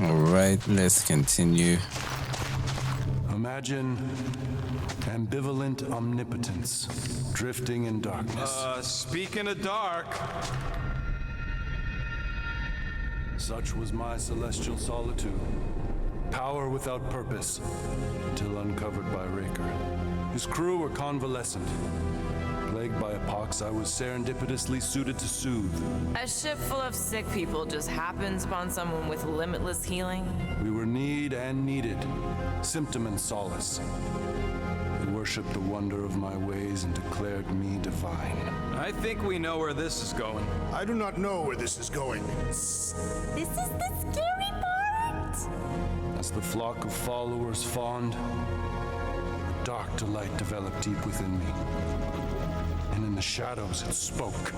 All right, let's continue. Imagine ambivalent omnipotence, drifting in darkness. Speaking of dark, Such was my celestial solitude. Power without purpose, until uncovered by Raker. His crew were convalescent. Plagued by a pox, I was serendipitously suited to soothe. A ship full of sick people just happens upon someone with limitless healing. We were need and needed, symptom and solace. They worshipped the wonder of my ways and declared me divine. I think we know where this is going. I do not know where this is going. This is the scary part. As the flock of followers fawned, a dark delight developed deep within me. And in the shadows it spoke.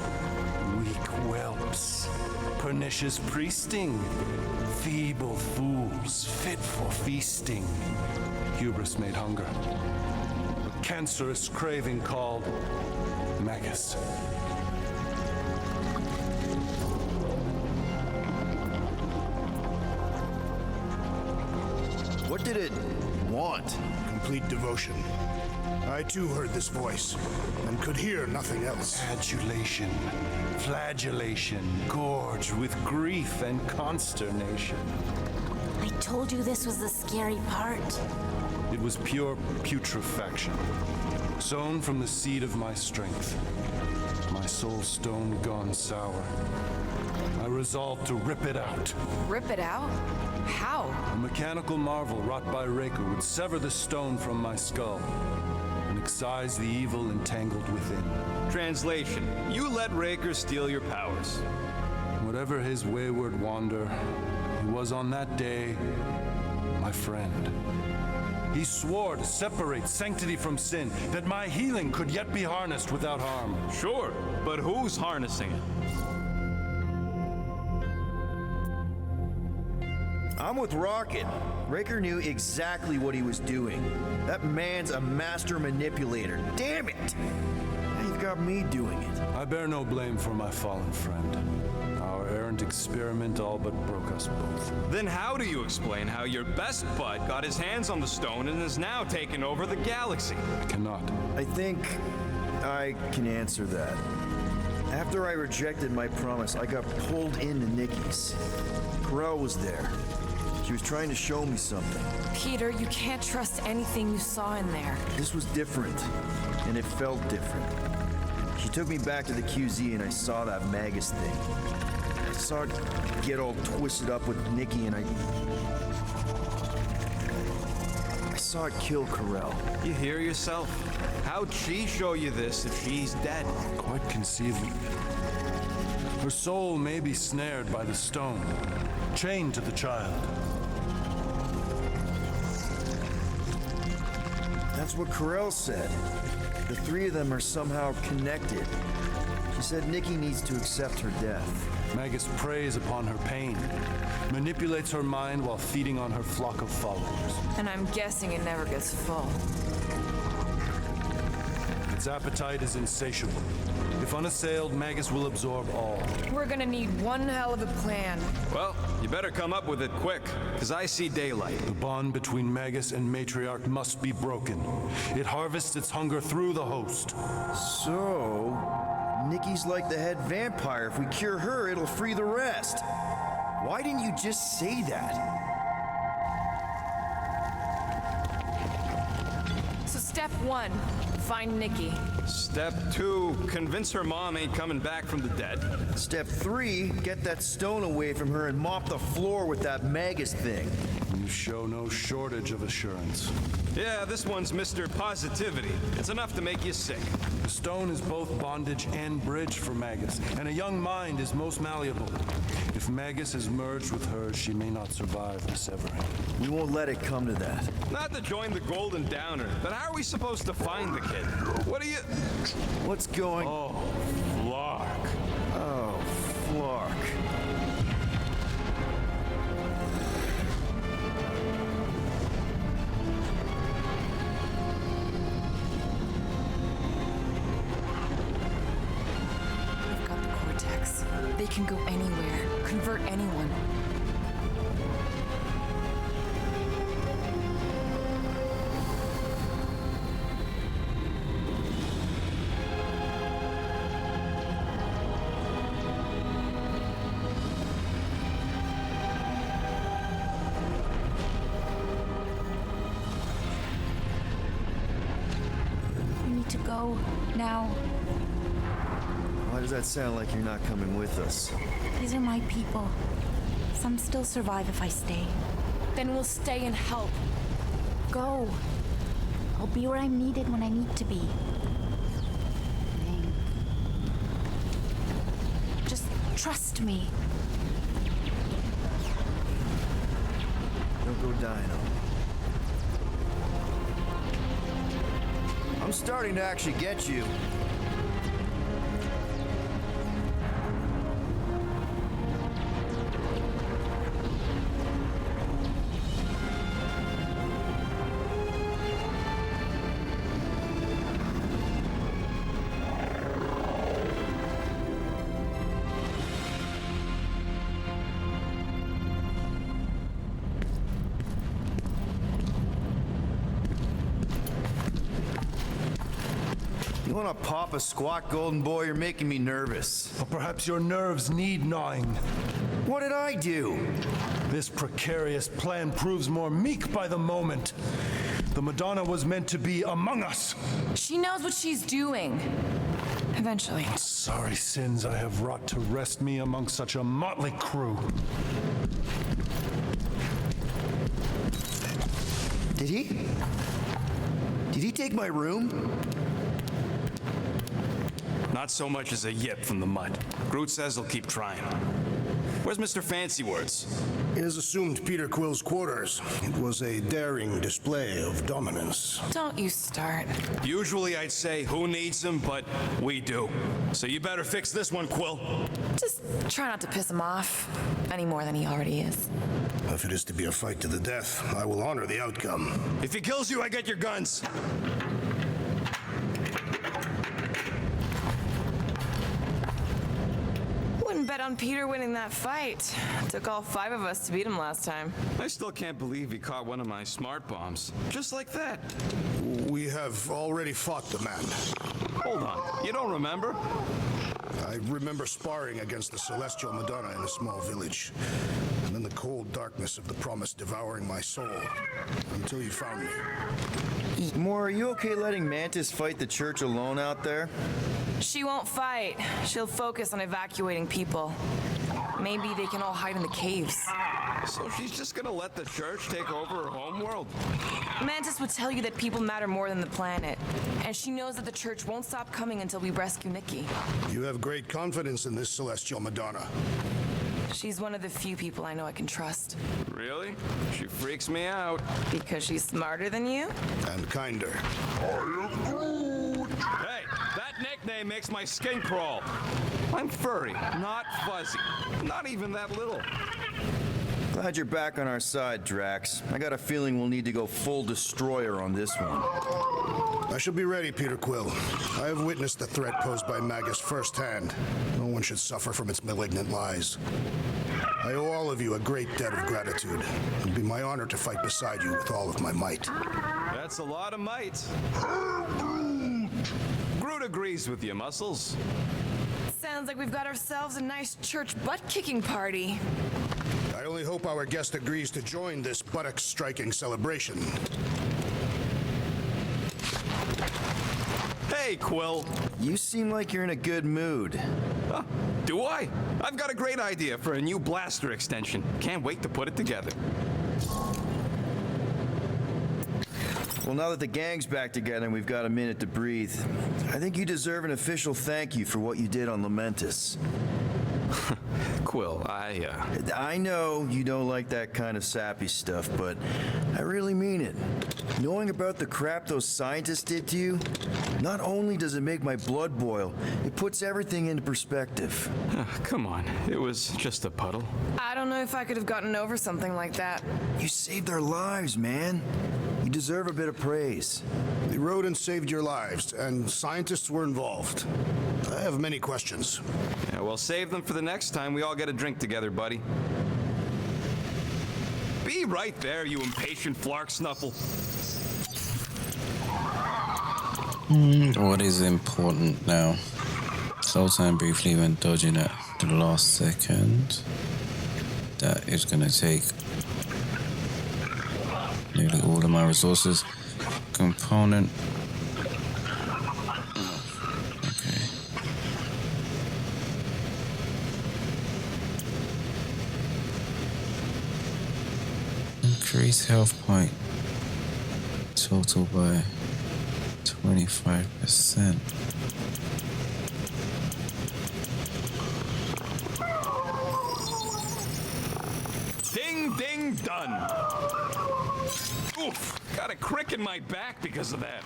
Weak whelps, pernicious priesting, feeble fools, fit for feasting. Hubris made hunger. A cancerous craving called Magus. What did it want? Complete devotion. I too heard this voice, and could hear nothing else. Adulation, flagellation, gorged with grief and consternation. I told you this was the scary part. It was pure putrefaction, sown from the seed of my strength. My soul stone gone sour. I resolved to rip it out. Rip it out? How? A mechanical marvel wrought by Raker would sever the stone from my skull and excise the evil entangled within. Translation, you let Raker steal your powers. Whatever his wayward wander, he was on that day my friend. He swore to separate sanctity from sin, that my healing could yet be harnessed without harm. Sure, but who's harnessing it? I'm with Rocket. Raker knew exactly what he was doing. That man's a master manipulator. Damn it! Now you've got me doing it. I bear no blame for my fallen friend. Our errant experiment all but broke us both. Then how do you explain how your best bud got his hands on the stone and is now taking over the galaxy? I cannot. I think I can answer that. After I rejected my promise, I got pulled into Nikki's. Corel was there. She was trying to show me something. Peter, you can't trust anything you saw in there. This was different, and it felt different. She took me back to the QZ and I saw that Magus thing. I saw it get all twisted up with Nikki and I saw it kill Corel. You hear yourself? How'd she show you this if she's dead? Quite conceivably. Her soul may be snared by the stone, chained to the child. That's what Corel said. The three of them are somehow connected. She said Nikki needs to accept her death. Magus preys upon her pain, manipulates her mind while feeding on her flock of followers. And I'm guessing it never gets full. Its appetite is insatiable. If unassailed, Magus will absorb all. We're gonna need one hell of a plan. Well, you better come up with it quick, because I see daylight. The bond between Magus and Matriarch must be broken. It harvests its hunger through the host. So, Nikki's like the head vampire. If we cure her, it'll free the rest. Why didn't you just say that? So step one, find Nikki. Step 2, convince her mom ain't coming back from the dead. Step 3, get that stone away from her and mop the floor with that Magus thing. You show no shortage of assurance. Yeah, this one's Mr. Positivity. It's enough to make you sick. The stone is both bondage and bridge for Magus, and a young mind is most malleable. If Magus is merged with hers, she may not survive the severing. We won't let it come to that. Not to join the Golden Downer, but how are we supposed to find the kid? What are you... What's going... Oh, Flark. Oh, Flark. We've got the cortex. They can go anywhere, convert anyone. need to go now. Why does that sound like you're not coming with us? These are my people. Some still survive if I stay. Then we'll stay and help. Go. I'll be where I'm needed when I need to be. Just trust me. Don't go dying on me. I'm starting to actually get you. You wanna pop a squat, golden boy? You're making me nervous. Or perhaps your nerves need gnawing. What did I do? This precarious plan proves more meek by the moment. The Madonna was meant to be among us. She knows what she's doing. Eventually. Sorry sins I have wrought to wrest me among such a motley crew. Did he? Did he take my room? Not so much as a yip from the mud. Groot says he'll keep trying. Where's Mr. Fancy Words? It is assumed Peter Quill's quarters. It was a daring display of dominance. Don't you start. Usually I'd say, who needs him, but we do. So you better fix this one, Quill. Just try not to piss him off any more than he already is. If it is to be a fight to the death, I will honor the outcome. If he kills you, I get your guns. Wouldn't bet on Peter winning that fight. Took all 5 of us to beat him last time. I still can't believe he caught one of my smart bombs. Just like that. We have already fought the man. Hold on, you don't remember? I remember sparring against the Celestial Madonna in a small village. And then the cold darkness of the promise devouring my soul. Until you found me. Moore, are you okay letting Mantis fight the church alone out there? She won't fight. She'll focus on evacuating people. Maybe they can all hide in the caves. So she's just gonna let the church take over her homeworld? Mantis would tell you that people matter more than the planet. And she knows that the church won't stop coming until we rescue Nikki. You have great confidence in this Celestial Madonna. She's one of the few people I know I can trust. Really? She freaks me out. Because she's smarter than you? And kinder. Hey, that nickname makes my skin crawl. I'm furry, not fuzzy. Not even that little. Glad you're back on our side, Drax. I got a feeling we'll need to go full destroyer on this one. I shall be ready, Peter Quill. I have witnessed the threat posed by Magus firsthand. No one should suffer from its malignant lies. I owe all of you a great debt of gratitude. It would be my honor to fight beside you with all of my might. That's a lot of might. Groot agrees with you, Muscles. Sounds like we've got ourselves a nice church butt-kicking party. I only hope our guest agrees to join this buttock-striking celebration. Hey, Quill. You seem like you're in a good mood. Huh, do I? I've got a great idea for a new blaster extension. Can't wait to put it together. Well, now that the gang's back together and we've got a minute to breathe, I think you deserve an official thank you for what you did on Lamentus. Quill, I know you don't like that kind of sappy stuff, but I really mean it. Knowing about the crap those scientists did to you, not only does it make my blood boil, it puts everything into perspective. Come on, it was just a puddle. I don't know if I could have gotten over something like that. You saved their lives, man. You deserve a bit of praise. The rodents saved your lives, and scientists were involved. I have many questions. Yeah, well, save them for the next time we all get a drink together, buddy. Be right there, you impatient flark snuffle. What is important now? Sultan briefly went dodging at the last second. That is going to take nearly all of my resources. Component Increase health point total by 25%. Ding, ding, done. Oof, got a crick in my back because of that.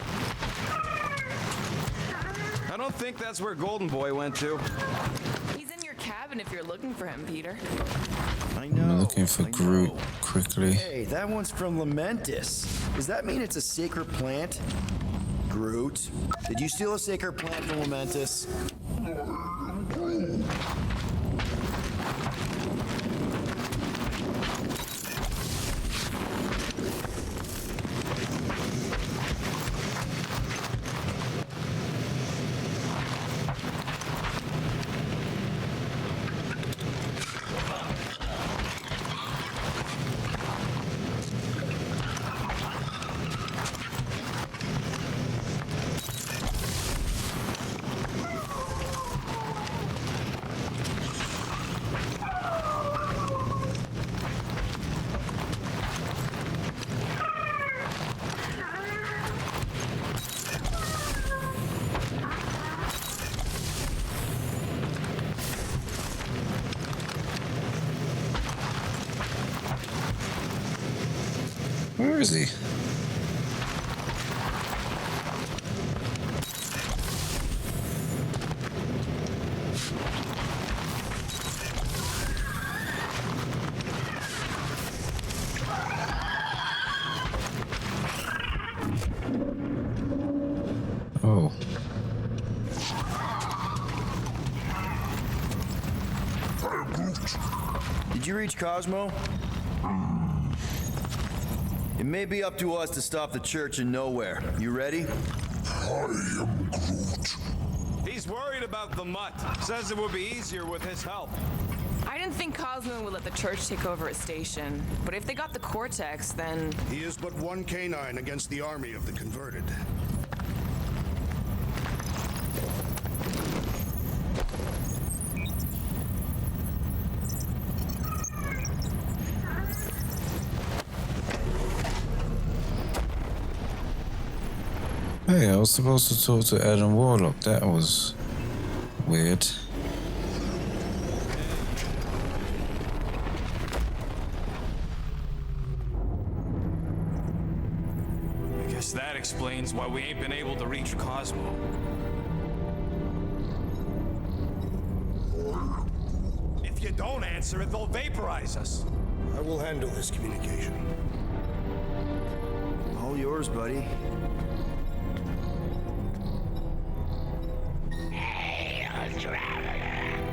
I don't think that's where Golden Boy went to. He's in your cabin if you're looking for him, Peter. I know. I'm looking for I Groot know. quickly. Hey, that one's from Lamentus. Does that mean it's a sacred plant? Groot, did you steal a sacred plant from Lamentus? Where is he? Oh. Did you reach Cosmo? It may be up to us to stop the church in nowhere. You ready? He's worried about the mutt. Says it would be easier with his help. I didn't think Cosmo would let the church take over a station, but if they got the Cortex, then... He is but one canine against the army of the converted. Hey, I was supposed to talk to Adam Warlock. That was weird. I guess that explains why we ain't been able to reach Cosmo. If you don't answer it, they'll vaporize us. I will handle this communication. All yours, buddy. Hail, traveler.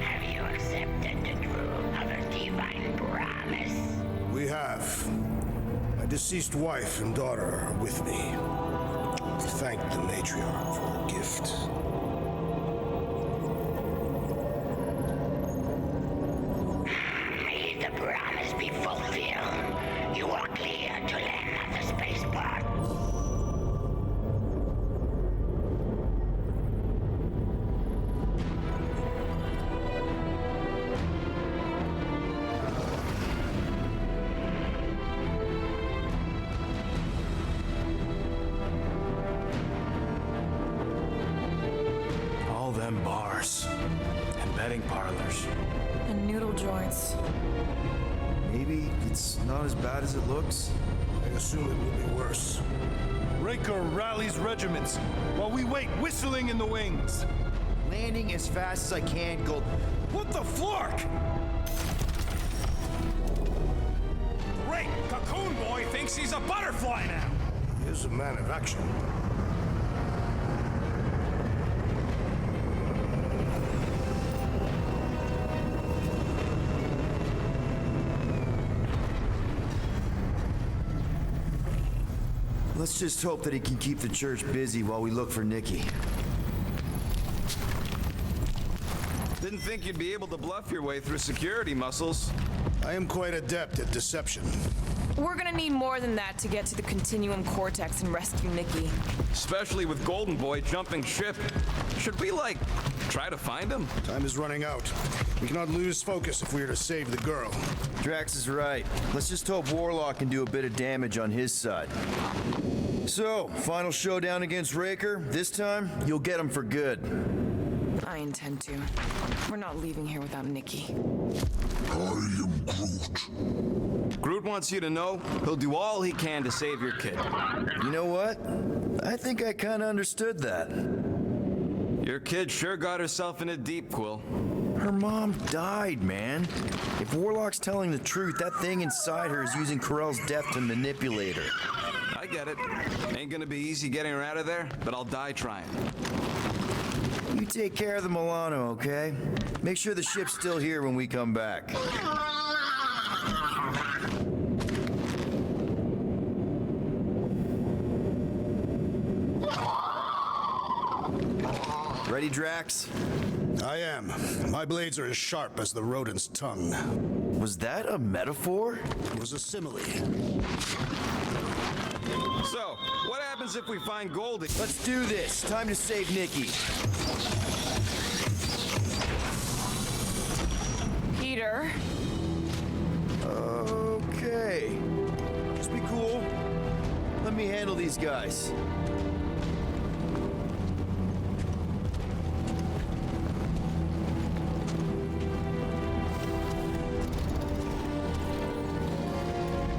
Have you accepted the truth of a divine promise? We have. My deceased wife and daughter are with me. Thank the matriarch for her gift. May the promise be fulfilled. You are clear to land at the spaceport. All them bars and betting parlors. and noodle joints. Maybe it's not as bad as it looks. I assume it will be worse. Raker rallies regiments while we wait whistling in the wings. Landing as fast as I can, Gold. What the flark? Great! Cocoon Boy thinks he's a butterfly now! He is a man of action. Let's just hope that he can keep the church busy while we look for Nikki. Didn't think you'd be able to bluff your way through security muscles. I am quite adept at deception. We're gonna need more than that to get to the Continuum Cortex and rescue Nikki. Especially with Golden Boy jumping ship. Should we, like, try to find him? Time is running out. We cannot lose focus if we are to save the girl. Drax is right. Let's just hope Warlock can do a bit of damage on his side. So, final showdown against Raker. This time, you'll get him for good. I intend to. We're not leaving here without Nikki. I am Groot. Groot wants you to know he'll do all he can to save your kid. You know what? I think I kinda understood that. Your kid sure got herself in a deep, Quill. Her mom died, man. If Warlock's telling the truth, that thing inside her is using Corell's death to manipulate her. I get it. Ain't gonna be easy getting her out of there, but I'll die trying. You take care of the Milano, okay? Make sure the ship's still here when we come back. Ready, Drax? I am. My blades are as sharp as the rodent's tongue. Was that a metaphor? It was a simile. So, what happens if we find Goldie? Let's do this. Time to save Nikki. Peter. Okay. Just be cool. Let me handle these guys.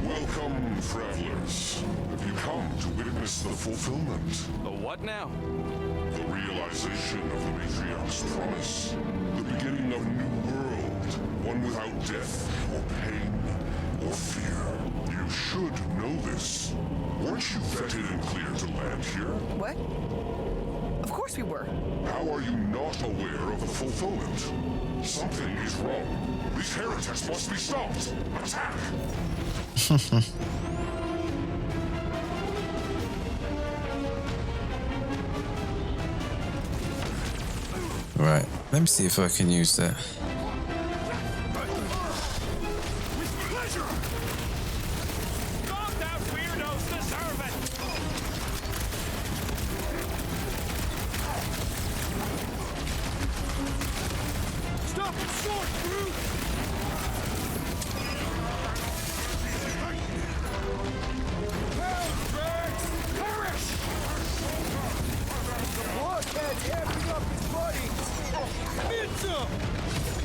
Welcome, travelers. Have you come to witness the fulfillment? The what now? The realization of the Matriarch's promise. The beginning of a new world. One without death, or pain, or fear. You should know this. Weren't you vetted and cleared to land here? What? Of course we were. How are you not aware of the fulfillment? Something is wrong. These heretics must be stopped. Attack! Right, let me see if I can use that. Stop that weirdos deserve it! Stop it short, Groot!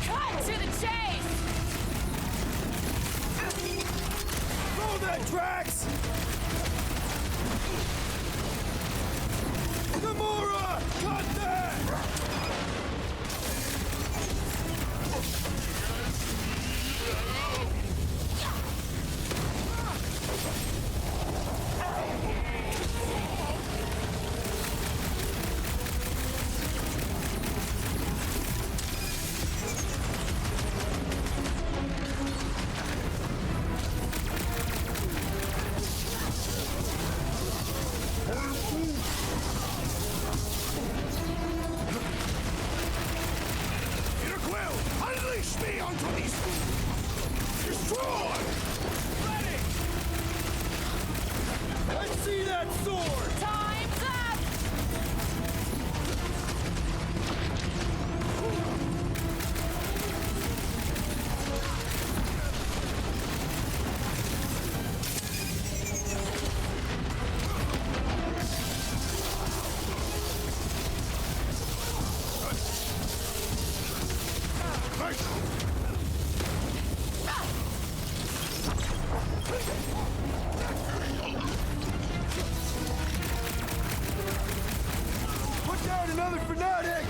Cut to the chase! Throw that, Drax! Gamora! Cut that! Peter Quill, unleash me onto these fools! Destroy! Ready! Let's see that sword! Time's up! Put down another fanatic!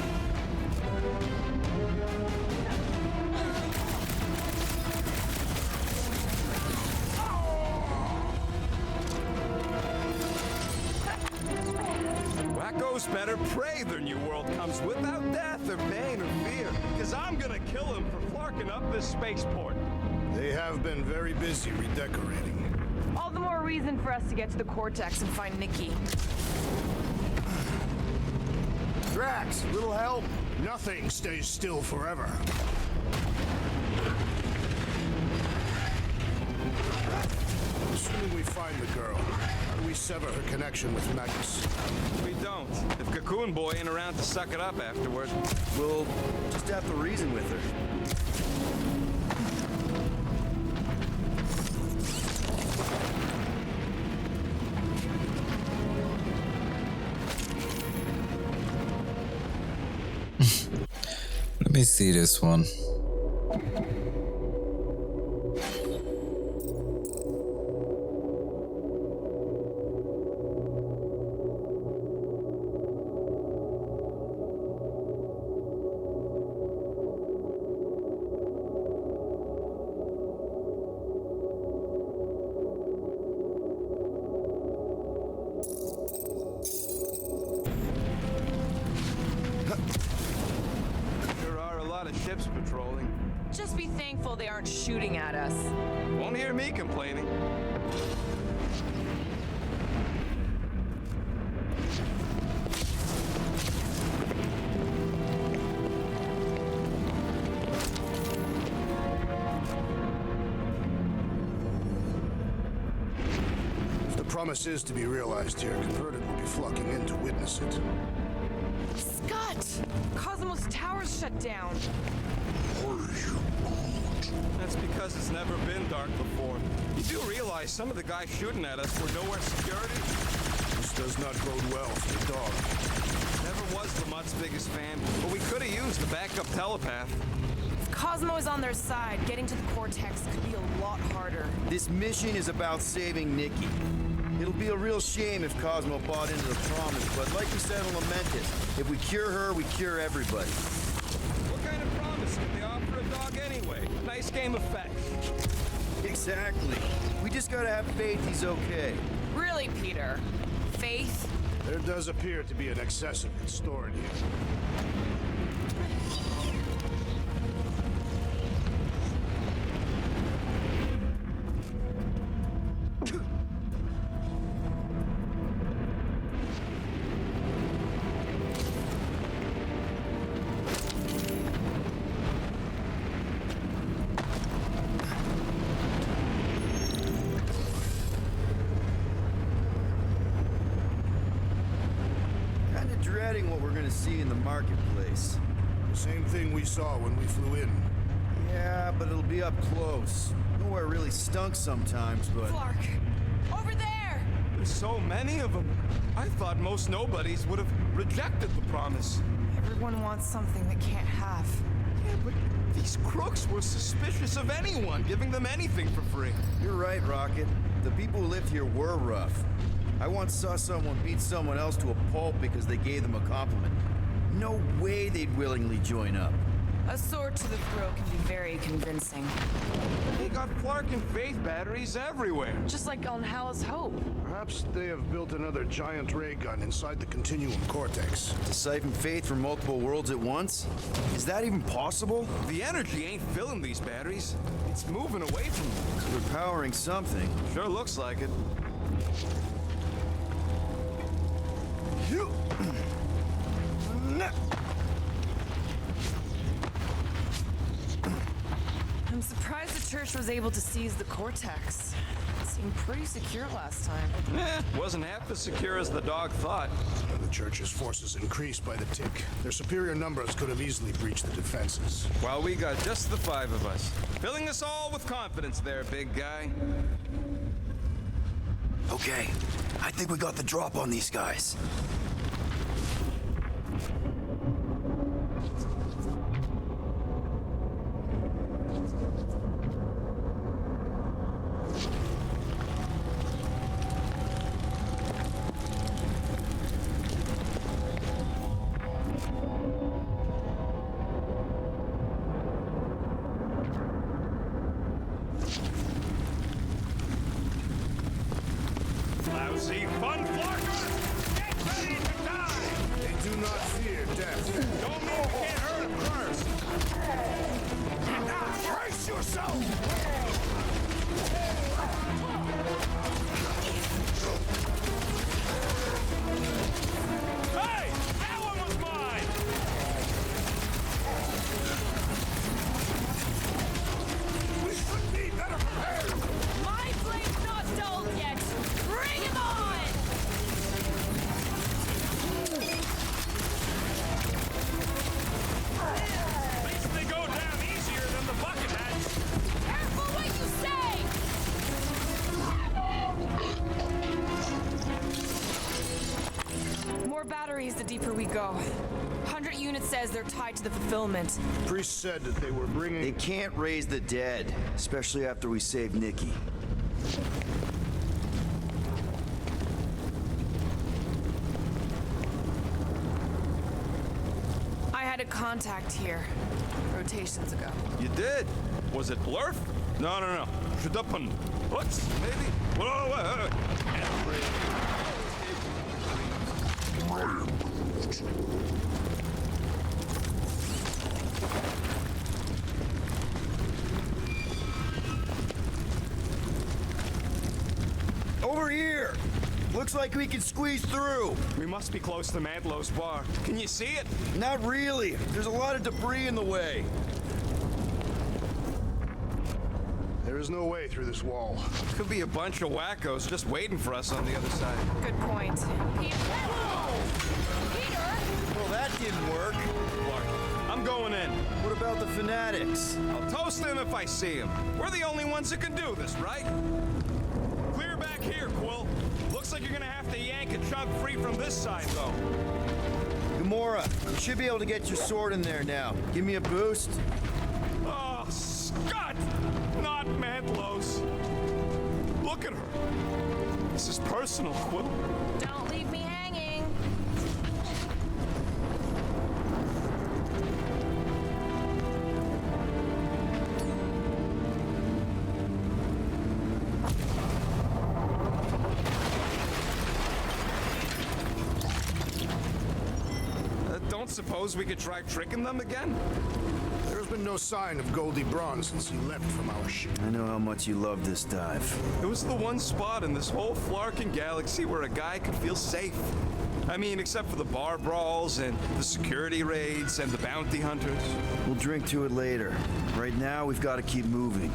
Wackos better pray their new world comes without death or pain or fear, because I'm gonna kill them for flarking up this spaceport. They have been very busy redecorating. All the more reason for us to get to the Cortex and find Nikki. Drax, little help? Nothing stays still forever. find the girl? How do we sever her connection with Magus? We don't. If Cocoon Boy ain't around to suck it up afterward. We'll just have to reason with her. Let me see this one. There are a lot of ships patrolling. Just be thankful they aren't shooting at us. Won't hear me complaining. If the promise is to be realized here, Converted will be flocking in to witness it. Scott! Cosmos Tower's shut down. That's because it's never been dark before. You do realize some of the guys shooting at us were nowhere security? This does not bode well for the dog. Never was Lamott's biggest fan, but we could have used the backup telepath. If Cosmo is on their side, getting to the Cortex could be a lot harder. This mission is about saving Nikki. It'll be a real shame if Cosmo bought into the promise, but like we said in Lamentis, if we cure her, we cure everybody. What kind of promise can they offer a dog anyway? Nice game of fetch. Exactly. We just gotta have faith he's okay. Really, Peter? Faith? There does appear to be an excess of it stored here. Kinda dreading what we're gonna see in the marketplace. Same thing we saw when we flew in. Yeah, but it'll be up close. Nowhere really stunk sometimes, but... Clark! Over there! There's so many of them. I thought most nobodies would have rejected the promise. Everyone wants something they can't have. Yeah, but these crooks were suspicious of anyone giving them anything for free. You're right, Rocket. The people who lived here were rough. I once saw someone beat someone else to a pulp because they gave them a compliment. No way they'd willingly join up. A sword to the throat can be very convincing. They got Clark and Faith batteries everywhere. Just like on Hal's Hope. Perhaps they have built another giant ray gun inside the Continuum Cortex. To siphon faith from multiple worlds at once? Is that even possible? The energy ain't filling these batteries. It's moving away from them. We're powering something. Sure looks like it. I'm surprised the church was able to seize the Cortex. It seemed pretty secure last time. Wasn't half as secure as the dog thought. The church's forces increased by the tick. Their superior numbers could have easily breached the defenses. While we got just the 5 of us. Filling us all with confidence there, big guy. Okay, I think we got the drop on these guys. Lousy fun flockers! Get ready to die! They do not fear death. Don't mean we can't hurt them first! Now, brace yourself! Hey! That one was mine! We should be better prepared! My blade's not dulled yet! batteries the deeper we go. 100 units says they're tied to the fulfillment. Priest said that they were bringing... They can't raise the dead, especially after we save Nikki. I had a contact here, rotations ago. You did? Was it Blurf? No. Shudupun. What? Maybe? Whoa, whoa, Over here! Looks like we can squeeze through. We must be close to Mantlow's bar. Can you see it? Not really. There's a lot of debris in the way. There is no way through this wall. Could be a bunch of wackos just waiting for us on the other side. Good point. Peter! Peter! Well, that didn't work. Clark, I'm going in. What about the fanatics? I'll toast them if I see them. We're the only ones that can do this, right? Clear back here, Quill. Looks like you're gonna have to yank a chunk free from this side, though. Gamora, you should be able to get your sword in there now. Give me a boost. Oh, Scott! Not Mantlow's. Look at her. This is personal, Quill. Don't leave me hanging. Don't suppose we could try tricking them again? There's been no sign of Goldie Braun since he left from our ship. I know how much you love this dive. It was the one spot in this whole Flarkin galaxy where a guy could feel safe. I mean, except for the bar brawls and the security raids and the bounty hunters. We'll drink to it later. Right now, we've got to keep moving.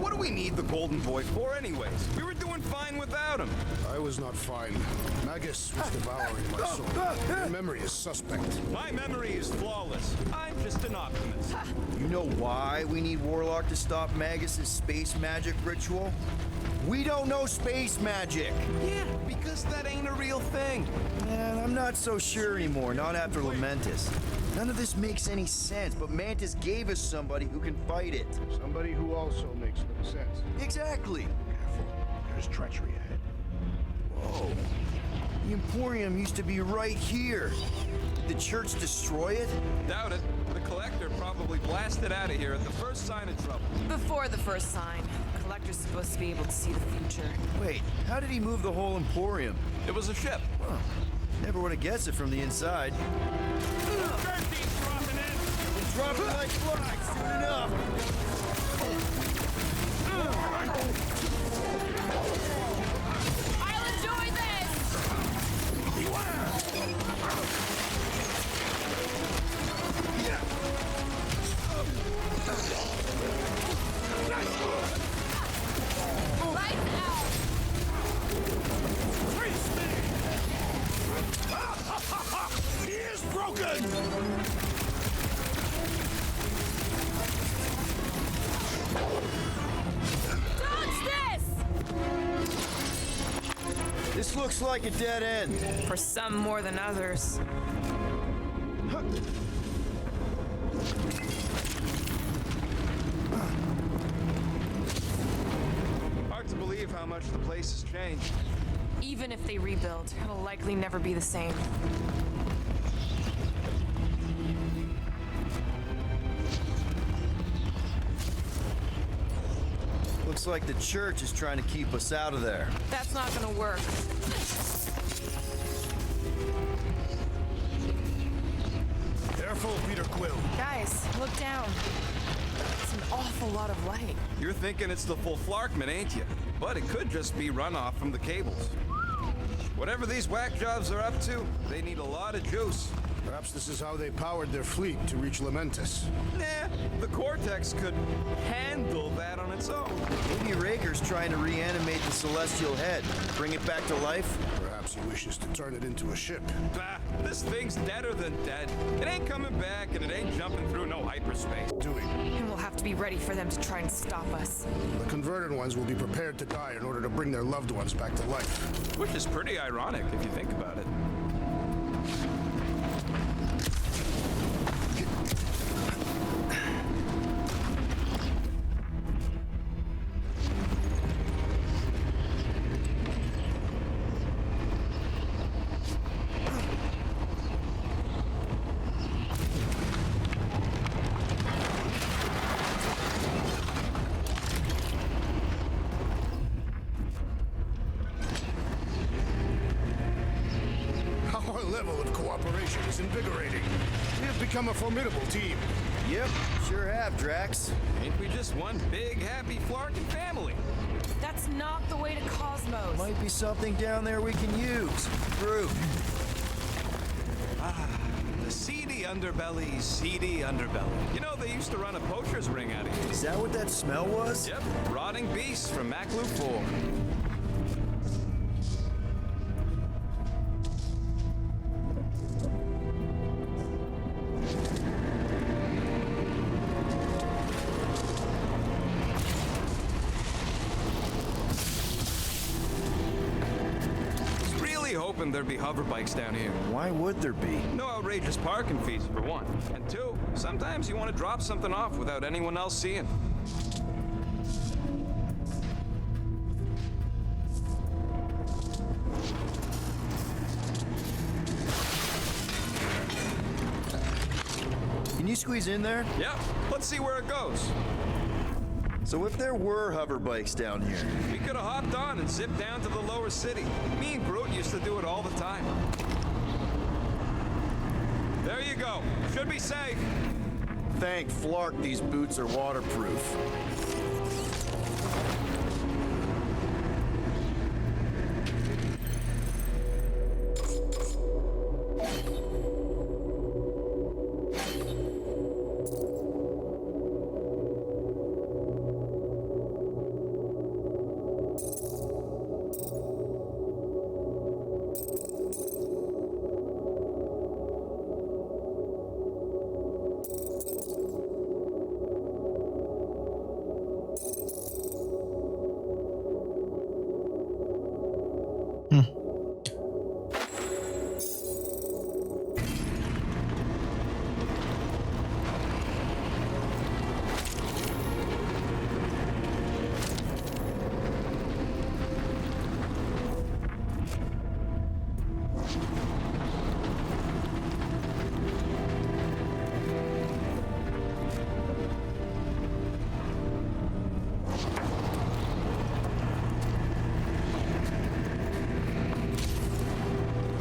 What do we need the Golden Boy for anyways? We were doing fine without him. I was not fine. Magus was devouring my soul. Your memory is suspect. My memory is flawless. I'm just an optimist. You know why we need Warlock to stop Magus' space magic ritual? We don't know space magic! Yeah, because that ain't a real thing. Man, I'm not so sure anymore, not after Lamentis. None of this makes any sense, but Mantis gave us somebody who can fight it. Somebody who also makes no sense. Exactly! Careful. There's treachery ahead. Whoa. The Emporium used to be right here. Did the church destroy it? Doubt it. The Collector probably blasted out of here at the first sign of trouble. Before the first sign, the Collector's supposed to be able to see the future. Wait, how did he move the whole Emporium? It was a ship. Huh. Never would have guessed it from the inside. Dirty's dropping in. We'll drop it like flies soon enough. I'll enjoy this! Lights out! He is broken! Dodge this! This looks like a dead end. For some more than others. Hard to believe how much the place has changed. Even if they rebuild, it'll likely never be the same. Looks like the church is trying to keep us out of there. That's not gonna work. Careful, Peter Quill. Guys, look down. It's an awful lot of light. You're thinking it's the full Flarkman, ain't you? But it could just be runoff from the cables. Whatever these whack jobs are up to, they need a lot of juice. Perhaps this is how they powered their fleet to reach Lamentis. Nah, the Cortex could handle that on its own. Maybe Raker's trying to reanimate the celestial head, bring it back to life. Perhaps. Perhaps he wishes to turn it into a ship. Bah, this thing's deader than dead. It ain't coming back, and it ain't jumping through no hyperspace. Doing. And we'll have to be ready for them to try and stop us. The converted ones will be prepared to die in order to bring their loved ones back to life. Which is pretty ironic if you think about it. Our level of cooperation is invigorating. We have become a formidable team. Yep, sure have, Drax. Ain't we just one big, happy Flarkin family? That's not the way to Cosmos. Might be something down there we can use. Fruit. The seedy underbelly. You know, they used to run a poacher's ring out of here. Is that what that smell was? Yep, rotting beasts from Maclu 4. Hoping there'd be hover bikes down here. Why would there be? No outrageous parking fees, for one. And two, sometimes you want to drop something off without anyone else seeing. Can you squeeze in there? Yep, let's see where it goes. So if there were hover bikes down here, We could have hopped on and zipped down to the lower city. Me and Groot used to do it all the time. There you go. Should be safe. thank Flark these boots are waterproof.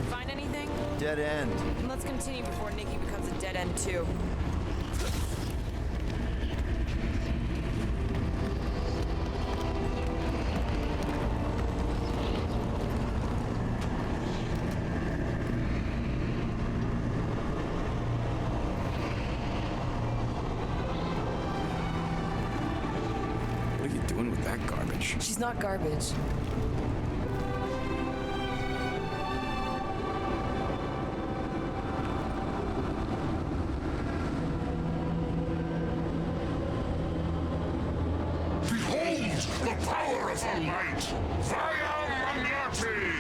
Find anything? Dead end. Let's continue before Nikki becomes a dead end too. What are you doing with that garbage? She's not garbage. Behold the power of the light! Via Magnati!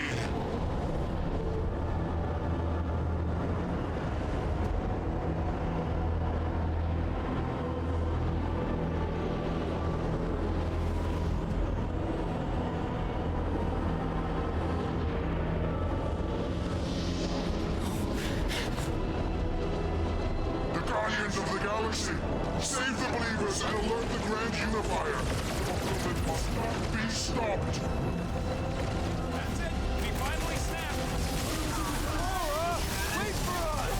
The Guardians of the Galaxy, save the believers and alert the Grand Unifier. Fulfillment must not be stopped. That's it. We finally snapped. Aurora, wait for us!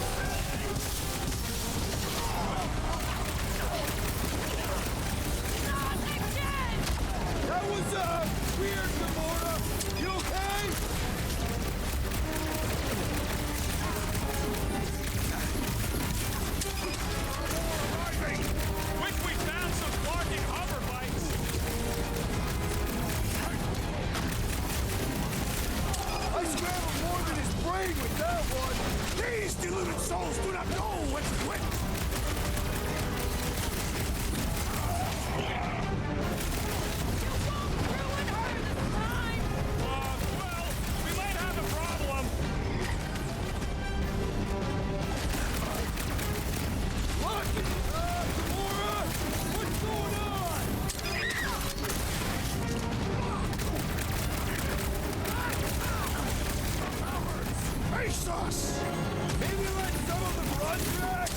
That was, weird, Gamora. You okay? Wish we found some parking hover bikes. Deluded souls do not know when to quit! We might have a problem. What? Gamora? What's going on? Face us! Maybe let some of them run, Drax?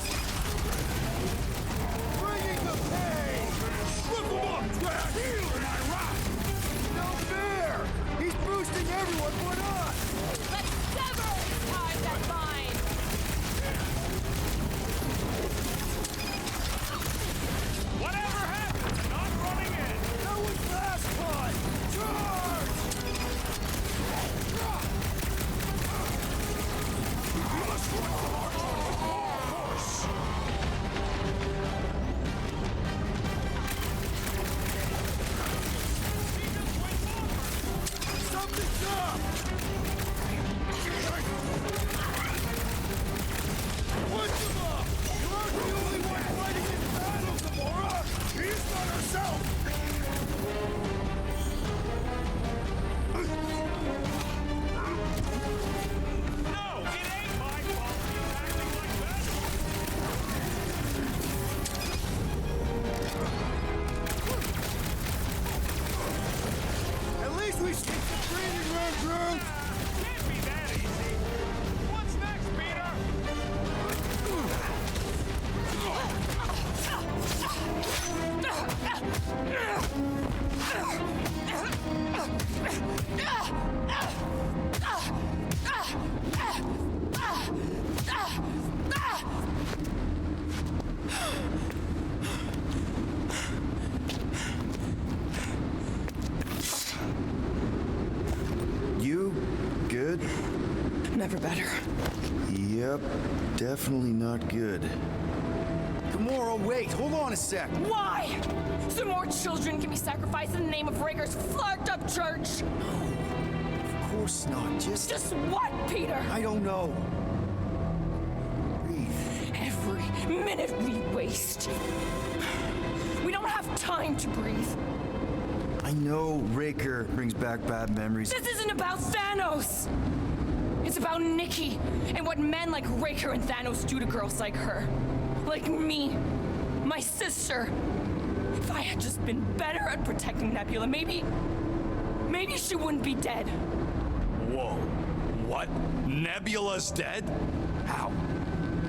Bringing the pain! Look him up, Drax! Heal my rock! No fair! He's boosting everyone but us! Let's sever its ties that bind! Whatever happens, not running in. That was last time! Charge! We must run to march on with more force! Something's up! Punch him up! You aren't the only one fighting in battle, Gamora! She's not herself! No, it ain't my fault he's acting like that. At least we stick to training round, Drew! Can't be that easy. What's next, Peter? You good? Never better. Yep, definitely not good. Gamora, wait, hold on a sec. Why? So more children can be sacrificed in the name of Raker's flarked up church? Of course not, Just what, Peter? I don't know. Breathe. Every minute we waste. We don't have time to breathe. I know Raker brings back bad memories. This isn't about Thanos. It's about Nikki and what men like Raker and Thanos do to girls like her. Like me. My sister. If I had just been better at protecting Nebula, maybe she wouldn't be dead. Whoa. What? Nebula's dead? How?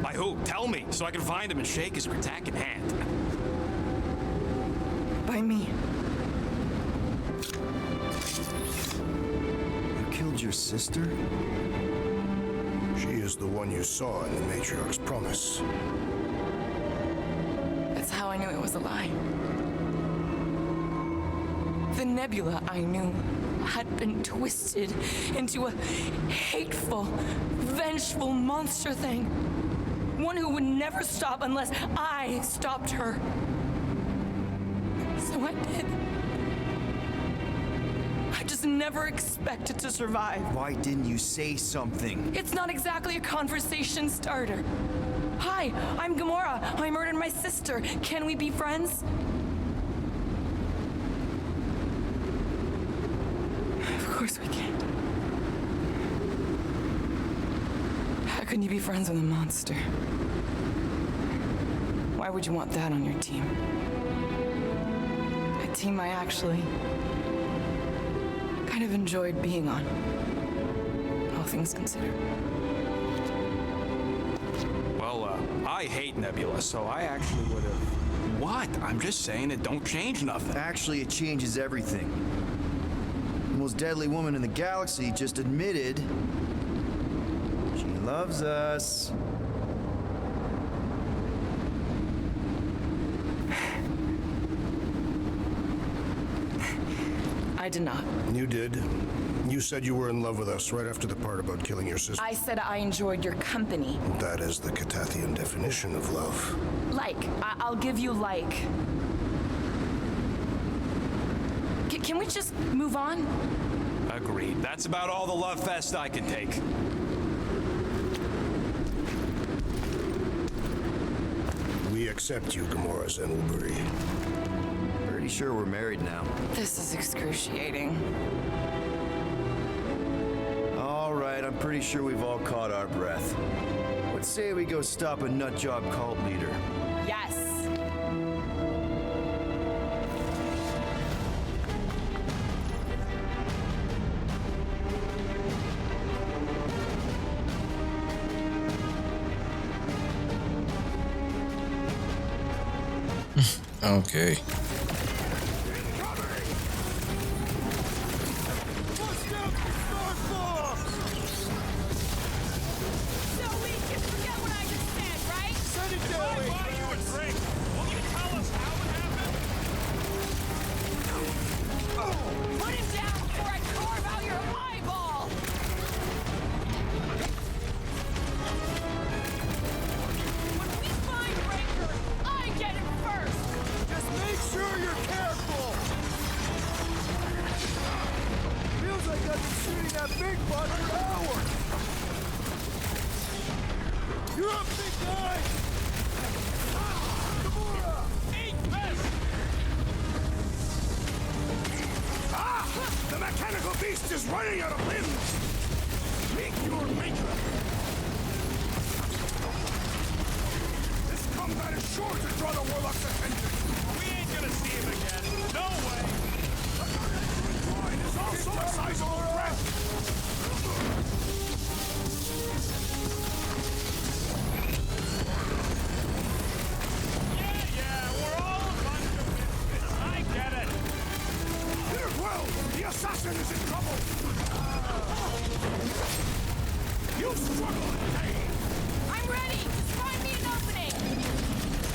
By who? Tell me, so I can find him and shake his Kraken hand. By me. You killed your sister? She is the one you saw in the Matriarch's promise. That's how I knew it was a lie. The Nebula I knew had been twisted into a hateful, vengeful monster thing. One who would never stop unless I stopped her. So I did. I just never expected to survive. Why didn't you say something? It's not exactly a conversation starter. Hi, I'm Gamora. I murdered my sister. Can we be friends? Of course we can. How can you be friends with a monster? Why would you want that on your team? A team I actually kind of enjoyed being on, all things considered. Well, I hate Nebula, so I actually would have... What? I'm just saying it don't change nothing. Actually, it changes everything. The most deadly woman in the galaxy just admitted she loves us. I did not. You did. You said you were in love with us right after the part about killing your sister. I said I enjoyed your company. That is the Catathian definition of love. Like. I'll give you like. Can we just move on? Agreed. That's about all the love fest I can take. accept you, Gamora Zenoburi. Pretty sure we're married now. This is excruciating. All right, I'm pretty sure we've all caught our breath. Let's say we go stop a nutjob cult leader. Yes. Okay. So we can forget what I just said, right? If I buy you a drink, will you tell us how it happened? Put him down before I carve out your eyeball! When we find Raker, I get him first! Just make sure you're careful! Feels like I've been shooting that big bug for hours! You're up, big guy! Gamora! Eat this! Ah! The mechanical beast is running out of limbs! Meet your maker! This combat is sure to draw the Warlock's attention! We ain't gonna see him again. No way! Mine is also a sizable threat! Yeah, we're all a bunch of misfits. I get it. Peter Quill! The assassin is in trouble! You struggle in pain! I'm ready! Just find me an opening!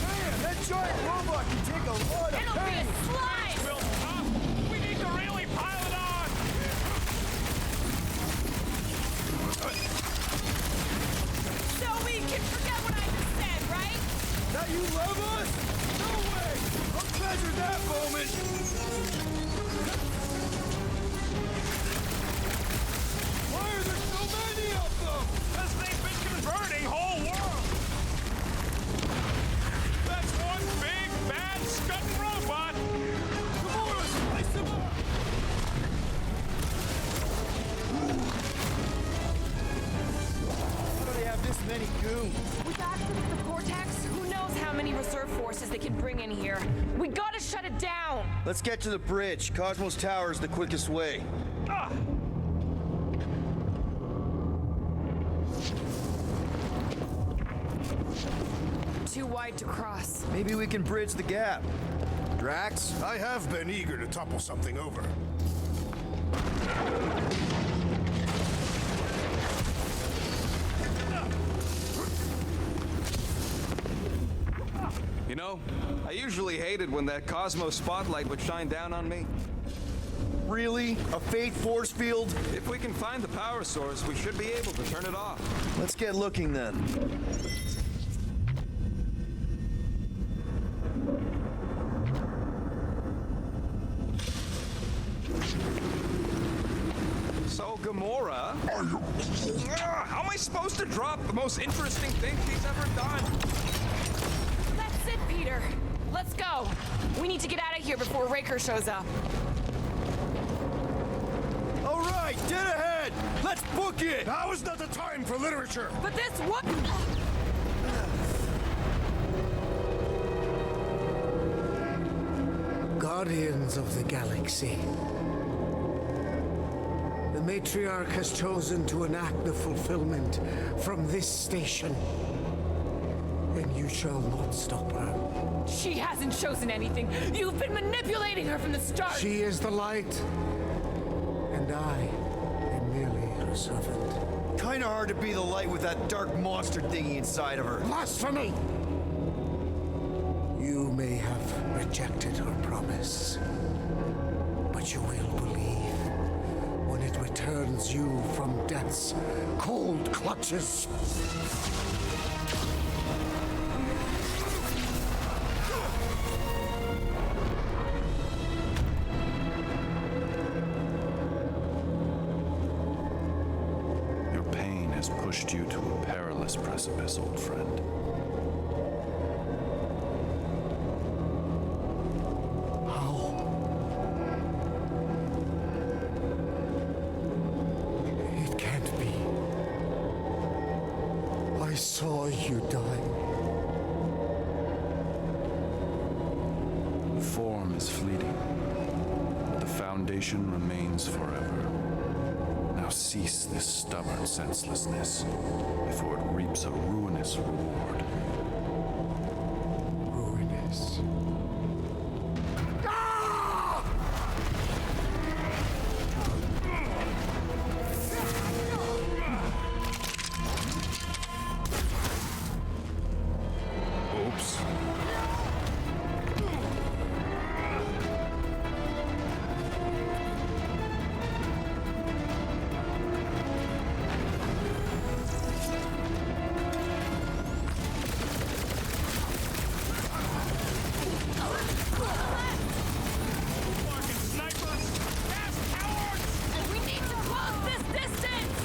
Man, that giant robot can take a lot of It'll be pain! a slide! Real tough. We need to really pile it on. So we can forget what I just said, right? That you love us? No way! I'll treasure that moment! Why are there so many of them? Because they've been converting whole worlds. That's one big, bad, scudding robot. Gamora, slice them up! How do they have this many goons? With access to the Cortex, who knows how many reserve forces they can bring in here. We gotta shut it down! Let's get to the bridge. Cosmos Tower is the quickest way. Too wide to cross. Maybe we can bridge the gap. Drax? I have been eager to topple something over. You know, I usually hated when that Cosmo spotlight would shine down on me. Really? A fate force field? If we can find the power source, we should be able to turn it off. Let's get looking then. So, Gamora... How am I supposed to drop the most interesting thing she's ever done? That's it, Peter. Let's go. We need to get out of here before Raker shows up. All right, dead ahead! Let's book it! Now is not the time for literature! But this what? Guardians of the Galaxy. The matriarch has chosen to enact the fulfillment from this station. And you shall not stop her. She hasn't chosen anything. You've been manipulating her from the start. She is the light. And I am merely her servant. Kinda hard to be the light with that dark monster thingy inside of her. Blasphemy! You may have rejected her promise, but you will believe when it returns you from death's cold clutches. Your pain has pushed you to a perilous precipice, old friend. is fleeting, but the foundation remains forever. Now cease this stubborn senselessness, before it reaps a ruinous reward. Ruinous. Oops. Fucking snipers! Fast cowards! And we need to close this distance!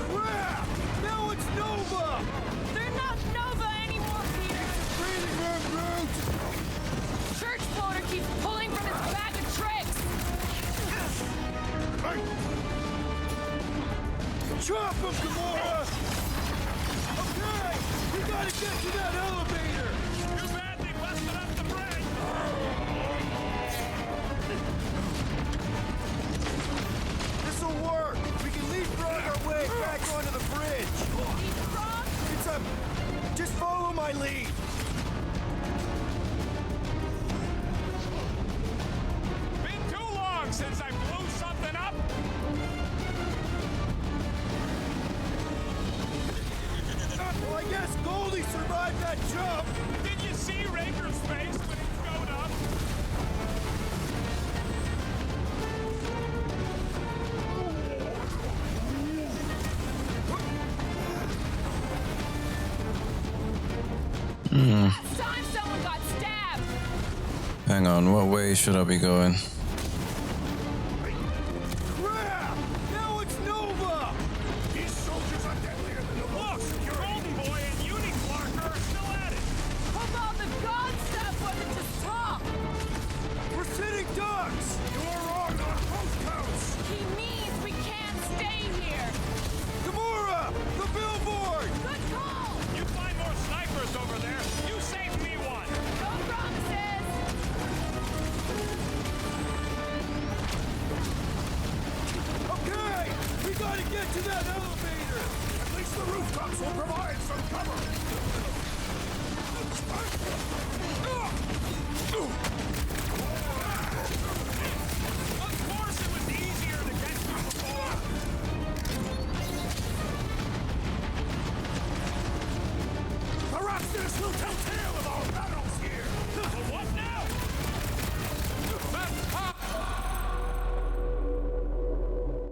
Crap! Now it's Nova! They're not Nova anymore, Peter! Breathing room brute! Church floater keeps pulling from his bag of tricks! Chop him, Gamora! Okay! We gotta get to that elevator! Too bad they busted up the bridge! This'll work! We can leapfrog our way back onto the bridge! It's a... Just follow my lead! Been too long since I blew something up! Well, I guess Goldie survived that jump! Did you see Raker's face when he showed up? Last time someone got stabbed! Hang on, what way should I be going? Crap! Now it's Nova! These soldiers are deadlier than the Look! Golden Boy and Unicorn are still at it! How about the god stuff wasn't just talk? We're sitting ducks! You're wrong on both counts! He means we can't stay here! Gamora! The billboard! Good call! You find more snipers over there! You save me one! No promises! Okay! We gotta get to that elevator! At least the rooftops will provide some cover! Of course it was easier to get to before! Perhaps this will tell tale of our battles here! What now?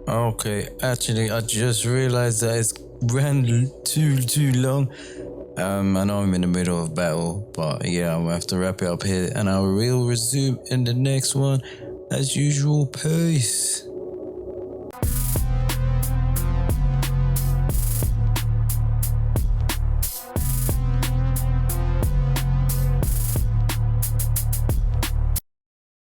Okay, actually, I just realized that it's ran too long. I know I'm in the middle of battle, but yeah, I'm gonna have to wrap it up here, and I will resume in the next one as usual. Peace.